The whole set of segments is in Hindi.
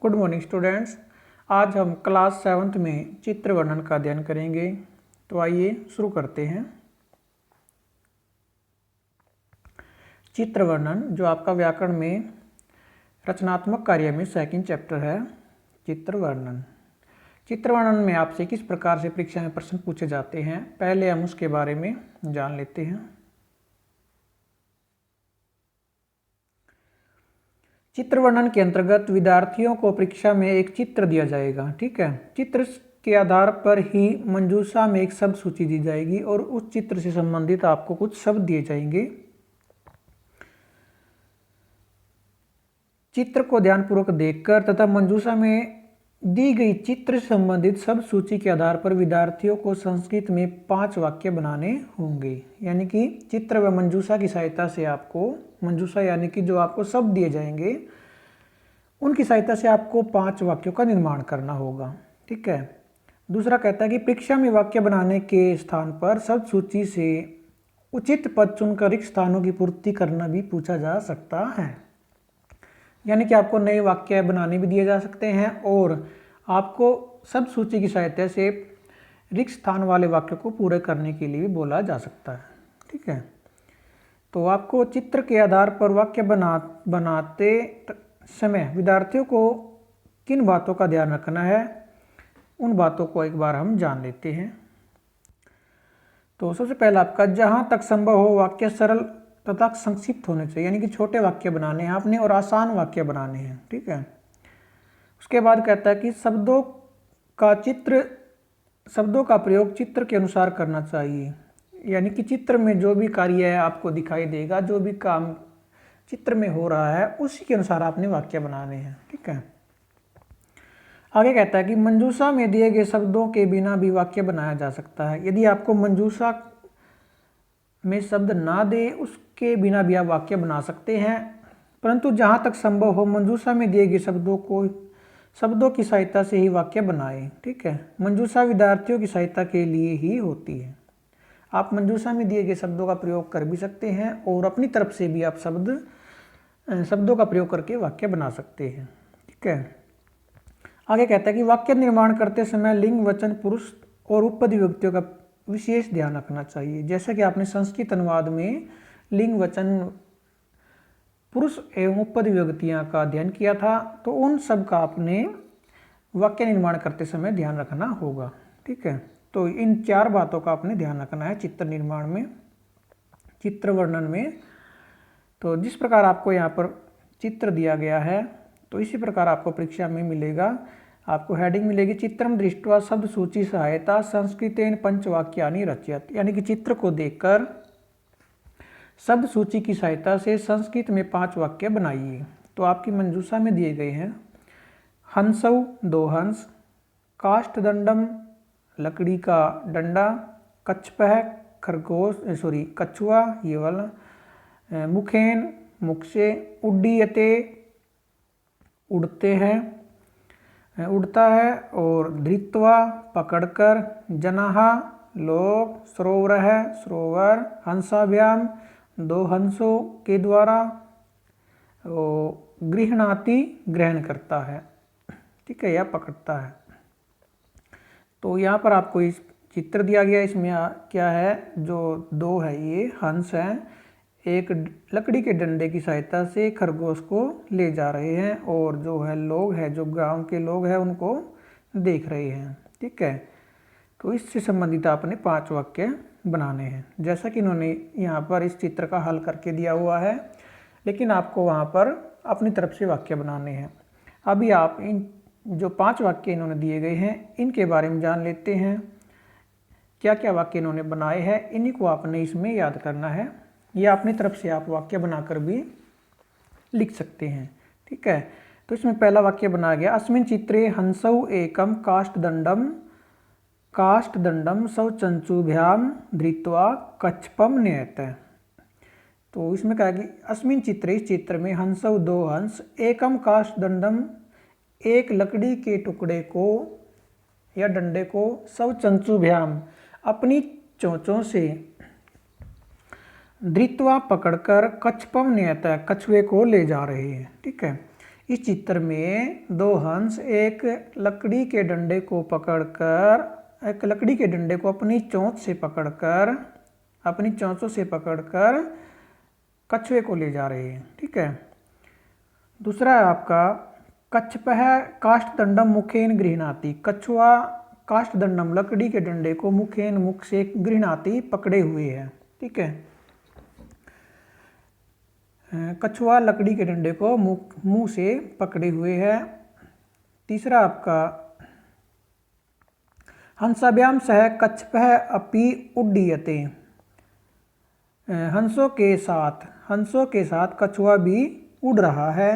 Good morning students. आज हम क्लास 7th में चित्र वर्णन का अध्ययन करेंगे। तो आइए शुरू करते हैं। चित्र वर्णन जो आपका व्याकरण में रचनात्मक कार्य में सेकंड चैप्टर है। चित्र वर्णन में आपसे किस प्रकार से परीक्षा में प्रश्न पूछे जाते हैं, पहले हम उसके बारे में जान लेते हैं। चित्र वर्णन के अंतर्गत विद्यार्थियों को परीक्षा में एक चित्र दिया जाएगा। ठीक है, चित्र के आधार पर ही मंजूषा में एक शब्द सूची दी जाएगी और उस चित्र से संबंधित आपको कुछ शब्द दिए जाएंगे। चित्र को ध्यानपूर्वक देखकर तथा मंजूषा में दी गई चित्र से संबंधित शब्द सूची के आधार पर विद्यार्थियों को संस्कृत में 5 वाक्य बनाने होंगे। यानी कि चित्र व मंजूषा की सहायता से आपको मंजूषा यानी कि जो आपको शब्द दिए जाएंगे उनकी सहायता से आपको 5 वाक्यों का निर्माण करना होगा। ठीक है। दूसरा कहता है कि परीक्षा में वाक्य बनाने के स्थान पर शब्द सूची से उचित पद चुनकर रिक्त स्थानों की पूर्ति करना भी पूछा जा सकता है। यानी कि आपको नए वाक्य बनाने भी दिए जा सकते हैं और आपको शब्द सूची की सहायता से रिक्त स्थान वाले वाक्य को पूरे करने के लिए भी बोला जा सकता है। ठीक है। तो आपको चित्र के आधार पर वाक्य बनाते समय विद्यार्थियों को किन बातों का ध्यान रखना है, उन बातों को एक बार हम जान लेते हैं। तो सबसे पहला आपका जहाँ तक संभव हो वाक्य सरल तथा संक्षिप्त होने चाहिए। यानी कि छोटे वाक्य बनाने हैं आपने और आसान वाक्य बनाने हैं। ठीक है। उसके बाद कहता है कि शब्दों का प्रयोग चित्र के अनुसार करना चाहिए। यानी कि चित्र में जो भी कार्य है आपको दिखाई देगा, जो भी काम चित्र में हो रहा है उसी के अनुसार आपने वाक्य बनाने हैं। ठीक है। आगे कहता है कि मंजूषा में दिए गए शब्दों के बिना भी वाक्य बनाया जा सकता है। यदि आपको मंजूषा में शब्द ना दे उसके बिना भी आप वाक्य बना सकते हैं, परंतु जहाँ तक संभव हो मंजूषा में दिए गए शब्दों की सहायता से ही वाक्य बनाएं। ठीक है। मंजूषा विद्यार्थियों की सहायता के लिए ही होती है। आप मंजूषा में दिए गए शब्दों का प्रयोग कर भी सकते हैं और अपनी तरफ से भी आप शब्दों का प्रयोग करके वाक्य बना सकते हैं। ठीक है। आगे कहता है कि वाक्य निर्माण करते समय लिंग, वचन, पुरुष और उपपद विभक्तियों का विशेष ध्यान रखना चाहिए। जैसे कि आपने संस्कृत अनुवाद में लिंग, वचन, पुरुष एवं उपपद विभक्तियां का अध्ययन किया था, तो उन सब का आपने वाक्य निर्माण करते समय ध्यान रखना होगा। ठीक है। तो इन 4 बातों का आपने ध्यान रखना है चित्र निर्माण में, चित्र वर्णन में। तो जिस प्रकार आपको यहाँ पर चित्र दिया गया है तो इसी प्रकार आपको परीक्षा में मिलेगा। आपको हेडिंग मिलेगी चित्रम दृष्ट्वा शब्द सूची सहायता संस्कृतेन पंचवाक्यानि रचयत। यानी कि चित्र को देखकर शब्द सूची की सहायता से संस्कृत में 5 वाक्य बनाइए। तो आपकी मंजूषा में दिए गए हैं हंसौ 2 हंस, काष्ठदंडम लकड़ी का डंडा, कच्छपः कछुआ ये वाला, मुखेन मुख से, उड्डीयते उड़ते हैं उड़ता है, और धृत्वा पकड़कर, जनाः लोग, सरोवर है सरोवर, हंसाभ्याम 2 हंसों के द्वारा, गृह्णाति ग्रहण करता है। ठीक है, या पकड़ता है। तो यहाँ पर आपको इस चित्र दिया गया, इसमें क्या है, जो 2 है ये हंस हैं, एक लकड़ी के डंडे की सहायता से खरगोश को ले जा रहे हैं और जो है लोग हैं, जो गांव के लोग हैं उनको देख रहे हैं। ठीक है। तो इससे संबंधित आपने 5 वाक्य बनाने हैं, जैसा कि इन्होंने यहाँ पर इस चित्र का हल करके दिया हुआ है, लेकिन आपको वहाँ पर अपनी तरफ से वाक्य बनाने हैं। अभी आप इन जो 5 वाक्य इन्होंने दिए गए हैं इनके बारे में जान लेते हैं। क्या क्या वाक्य इन्होंने बनाए हैं इन्हीं को आपने इसमें याद करना है, या अपनी तरफ से आप वाक्य बनाकर भी लिख सकते हैं। ठीक है। तो इसमें पहला वाक्य बनाया गया अस्मिन् चित्रे हंसौ एकम काष्ठदंडम सौ चंचुभ्याम धृत्वा कच्छपम नयत। तो इसमें कहा कि अस्मिन् चित्रे, इस चित्र में, हंसौ 2 हंस, एकम काष्ठदंडम एक लकड़ी के टुकड़े को या डंडे को, सौ चंचुभ्याम अपनी चोंचों से, धृत्वा पकड़कर, कच्छपम नियत कछुए को ले जा रहे हैं। ठीक है। इस चित्र में दो हंस एक लकड़ी के डंडे को अपनी चोंच से पकड़कर अपनी चोंचों से पकड़कर कछुए को ले जा रहे हैं। ठीक है। दूसरा है आपका कच्छपः काष्ठदंडम मुखेन गृह्णाति। कछुआ काष्ठदंडम लकड़ी के डंडे को मुख से गृह्णाति पकड़े हुए है। ठीक है। कछुआ लकड़ी के डंडे को मुंह से पकड़े हुए है। तीसरा आपका हंसाभ्याम सह कच्छपः अपि उड्डीयते। हंसों के साथ कछुआ भी उड़ रहा है।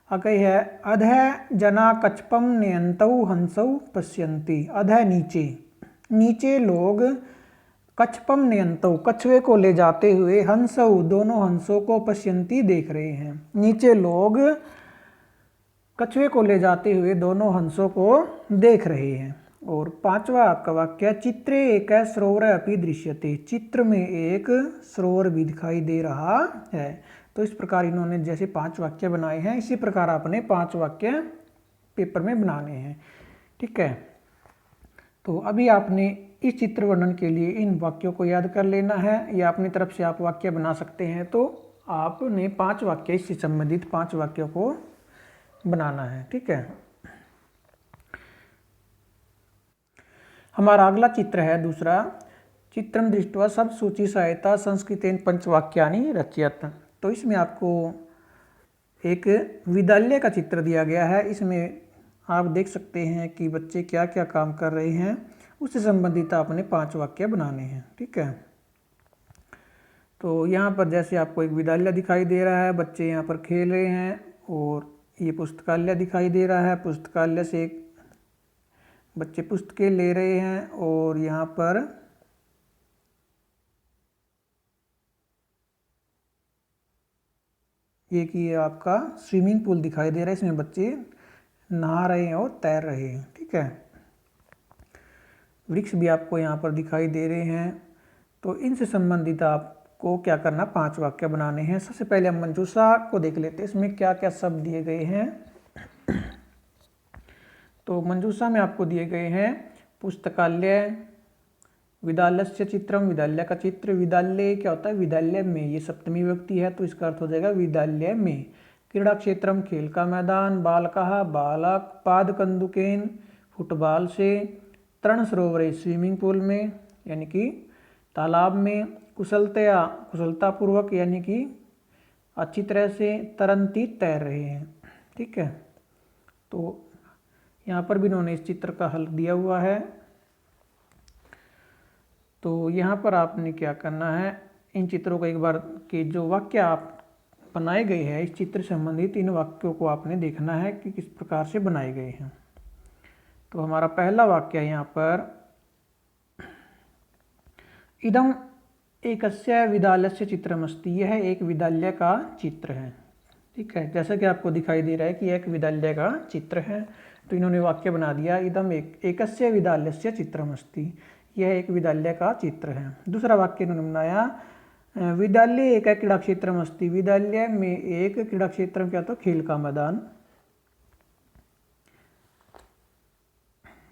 आगे है अधः जना कच्छपम नयन्तौ हंसौ पश्यन्ति। अधः नीचे लोग कच्छपम नयन्तौ कछुए को ले जाते हुए हंसौ दोनों हंसों को पश्यन्ति देख रहे हैं। नीचे लोग कछुए को ले जाते हुए दोनों हंसों को देख रहे हैं। और पांचवा आपका वाक्य चित्रे एक सरोवर अपि दृश्यते। चित्र में एक सरोवर भी दिखाई दे रहा है। तो इस प्रकार इन्होंने जैसे 5 वाक्य बनाए हैं इसी प्रकार आपने 5 वाक्य पेपर में बनाने हैं। ठीक है। तो अभी आपने इस चित्र वर्णन के लिए इन वाक्यों को याद कर लेना है या अपनी तरफ से आप वाक्य बना सकते हैं। तो आपने 5 वाक्य इससे संबंधित 5 वाक्यों को बनाना है। ठीक है। हमारा अगला चित्र है दूसरा चित्रं दृष्ट्वा सब सूची सहायता संस्कृतेन पंचवाक्यानि रचयत। तो इसमें आपको एक विद्यालय का चित्र दिया गया है। इसमें आप देख सकते हैं कि बच्चे क्या क्या काम कर रहे हैं, उससे संबंधित आपने 5 वाक्य बनाने हैं। ठीक है। तो यहाँ पर जैसे आपको एक विद्यालय दिखाई दे रहा है, बच्चे यहाँ पर खेल रहे हैं। और ये पुस्तकालय दिखाई दे रहा है, पुस्तकालय से बच्चे पुस्तकें ले रहे हैं। और यहाँ पर एक ये आपका स्विमिंग पूल दिखाई दे रहा है, इसमें बच्चे नहा रहे हैं और तैर रहे हैं। ठीक है। वृक्ष भी आपको यहाँ पर दिखाई दे रहे हैं। तो इनसे संबंधित आपको क्या करना, 5 वाक्य बनाने हैं। सबसे पहले हम मंजूषा को देख लेते हैं, इसमें क्या क्या शब्द दिए गए हैं। तो मंजूषा में आपको दिए गए हैं पुस्तकालय, विद्यालयस्य चित्रम विद्यालय का चित्र। विद्यालय क्या होता है, विद्यालय में, ये सप्तमी विभक्ति है तो इसका अर्थ हो जाएगा विद्यालय में। क्रीड़ा क्षेत्रम खेल का मैदान, बालकः बालक, पादकंदुकेन फुटबॉल से, तरण सरोवरे स्विमिंग पूल में यानी कि तालाब में, कुशलतापूर्वक यानी कि अच्छी तरह से, तरंती तैर रहे हैं। ठीक है। तो यहाँ पर भी इन्होंने इस चित्र का हल दिया हुआ है। तो यहाँ पर आपने क्या करना है, इन चित्रों को एक बार के जो वाक्य आप बनाए गए हैं इस चित्र से संबंधित इन वाक्यों को आपने देखना है कि किस प्रकार से बनाए गए हैं। तो हमारा पहला वाक्य है यहाँ पर इदम एकस्य विद्यालयस्य चित्रमस्ति। यह एक विद्यालय का चित्र है। ठीक है। जैसा कि आपको दिखाई दे रहा है कि एक विद्यालय का चित्र है, तो इन्होंने वाक्य बना दिया इदम एकस्य विद्यालयस्य चित्रमस्ति। यह एक विद्यालय का चित्र है। दूसरा वाक्य इन्होंने बनाया विद्यालय एक क्रीड़ा क्षेत्रमस्ति। विद्यालय में एक क्रीड़ा क्षेत्र क्या, तो खेल का मैदान।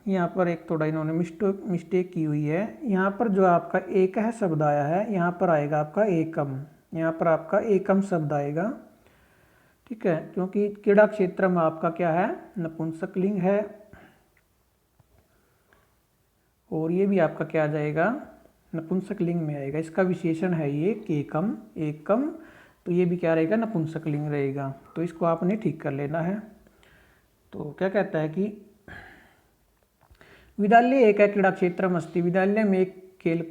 यहाँ पर एक थोड़ा इन्होंने मिस्टेक की हुई है। यहाँ पर जो आपका एक है शब्द आया है, यहाँ पर आएगा आपका एकम। यहाँ पर आपका एकम शब्द आएगा। ठीक है। क्योंकि क्रीड़ा क्षेत्र में आपका क्या है, नपुंसकलिंग है। और ये भी आपका क्या आ जाएगा, नपुंसकलिंग में आएगा। इसका विशेषण है ये एकम, एकम। तो ये भी क्या रहेगा, नपुंसकलिंग रहेगा। तो इसको आपने ठीक कर लेना है। तो क्या कहता है कि विद्यालय एक क्रीड़ा क्षेत्रमस्ति। विद्यालय में एक खेल,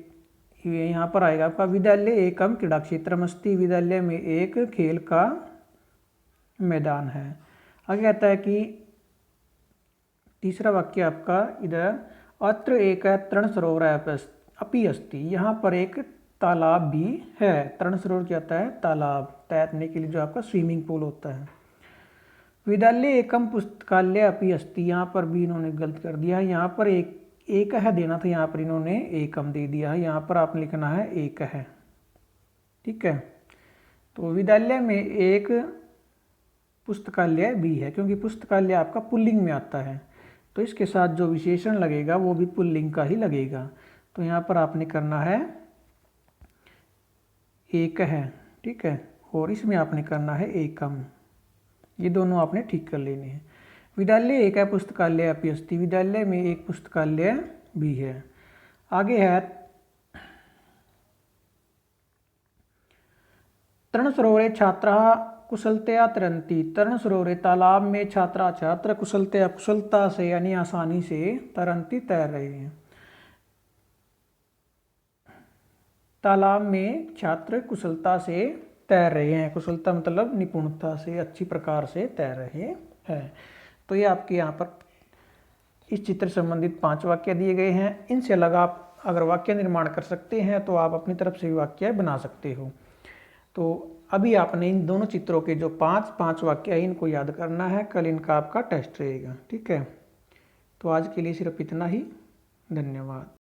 यहाँ पर आएगा आपका विद्यालय एकम क्रीड़ा क्षेत्रमस्ति। विद्यालय में एक खेल का मैदान है। आगे कहता है कि तीसरा वाक्य आपका इधर अत्र एक तरण सरोवर अपि अस्ति। यहाँ पर एक तालाब भी है। तरण सरोवर क्या होता है, तालाब, तैरने के लिए जो आपका स्विमिंग पूल होता है। विद्यालय एकम पुस्तकालय अपि अस्ति। यहाँ पर भी इन्होंने गलत कर दिया है। यहाँ पर एक है देना था, यहाँ पर इन्होंने एकम दे दिया है। यहाँ पर आपने लिखना है एक है। ठीक है। तो विद्यालय में एक पुस्तकालय भी है, क्योंकि पुस्तकालय आपका पुल्लिंग में आता है, तो इसके साथ जो विशेषण लगेगा वो भी पुल्लिंग का ही लगेगा। तो यहाँ पर आपने करना है एक है, ठीक है, और इसमें आपने करना है एकम। ये दोनों आपने ठीक कर लेने हैं। विद्यालय एक है, पुस्तकालय अपि अस्ति, विद्यालय में एक पुस्तकालय भी है। आगे है तरणसरोवरे छात्राः कुशलतया तरन्ति। तरणसरोवरे तालाब में छात्रा छात्र कुशलतया कुशलता से यानी आसानी से तरन्ति तैर रहे हैं। तालाब में छात्र कुशलता से तैर रहे हैं, कुशलता मतलब निपुणता से, अच्छी प्रकार से तैर रहे हैं। तो ये आपके यहाँ पर इस चित्र संबंधित 5 वाक्य दिए गए हैं। इनसे अलग आप अगर वाक्य निर्माण कर सकते हैं तो आप अपनी तरफ से भी वाक्य बना सकते हो। तो अभी आपने इन दोनों चित्रों के जो 5 वाक्य है इनको याद करना है, कल इनका आपका टेस्ट रहेगा, ठीक है। तो आज के लिए सिर्फ इतना ही, धन्यवाद।